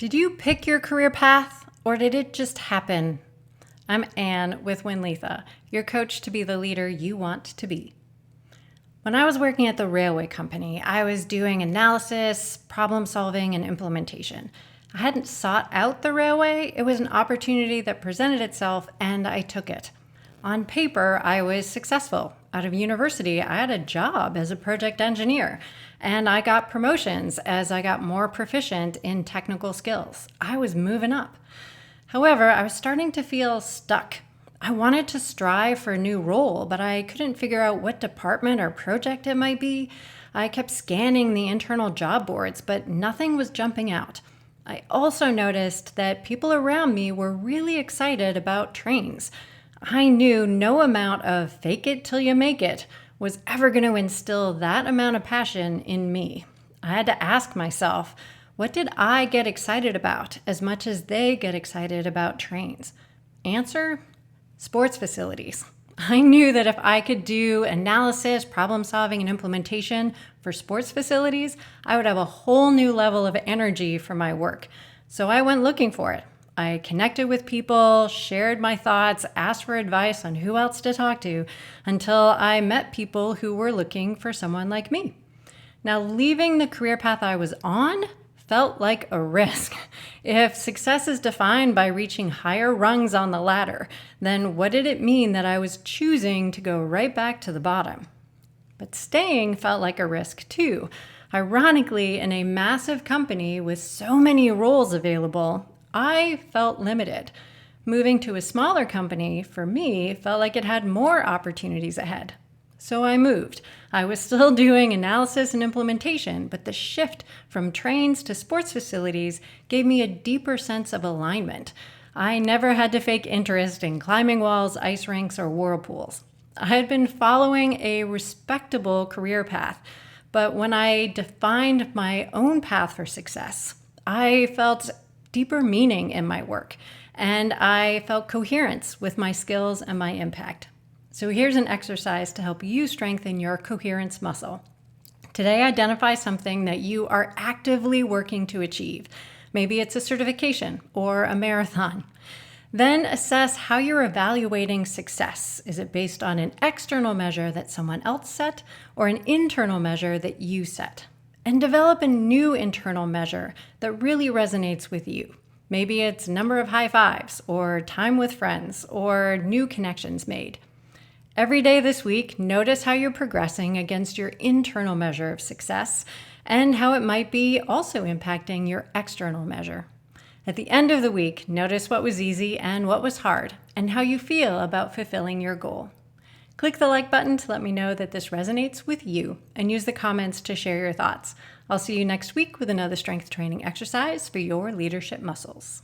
Did you pick your career path or did it just happen? I'm Anne with Winletha, your coach to be the leader you want to be. When I was working at the railway company, I was doing analysis, problem solving, and implementation. I hadn't sought out the railway. It was an opportunity that presented itself and I took it. On paper, I was successful. Out of university, I had a job as a project engineer, and I got promotions as I got more proficient in technical skills. I was moving up. However, I was starting to feel stuck. I wanted to strive for a new role, but I couldn't figure out what department or project it might be. I kept scanning the internal job boards, but nothing was jumping out. I also noticed that people around me were really excited about trains. I knew no amount of fake it till you make it was ever going to instill that amount of passion in me. I had to ask myself, what did I get excited about as much as they get excited about trains? Answer: sports facilities. I knew that if I could do analysis, problem solving, and implementation for sports facilities, I would have a whole new level of energy for my work. So I went looking for it. I connected with people, shared my thoughts, asked for advice on who else to talk to, until I met people who were looking for someone like me. Now, leaving the career path I was on felt like a risk. If success is defined by reaching higher rungs on the ladder, then what did it mean that I was choosing to go right back to the bottom? But staying felt like a risk too. Ironically, in a massive company with so many roles available, I felt limited. Moving to a smaller company, for me, felt like it had more opportunities ahead. So I moved. I was still doing analysis and implementation, but the shift from trains to sports facilities gave me a deeper sense of alignment. I never had to fake interest in climbing walls, ice rinks, or whirlpools. I had been following a respectable career path, but when I defined my own path for success, I felt deeper meaning in my work, and I felt coherence with my skills and my impact. So here's an exercise to help you strengthen your coherence muscle. Today, identify something that you are actively working to achieve. Maybe it's a certification or a marathon. Then assess how you're evaluating success. Is it based on an external measure that someone else set or an internal measure that you set? And develop a new internal measure that really resonates with you. Maybe it's number of high fives or time with friends or new connections made. Every day this week, notice how you're progressing against your internal measure of success and how it might be also impacting your external measure. At the end of the week, notice what was easy and what was hard and how you feel about fulfilling your goal. Click the like button to let me know that this resonates with you and use the comments to share your thoughts. I'll see you next week with another strength training exercise for your leadership muscles.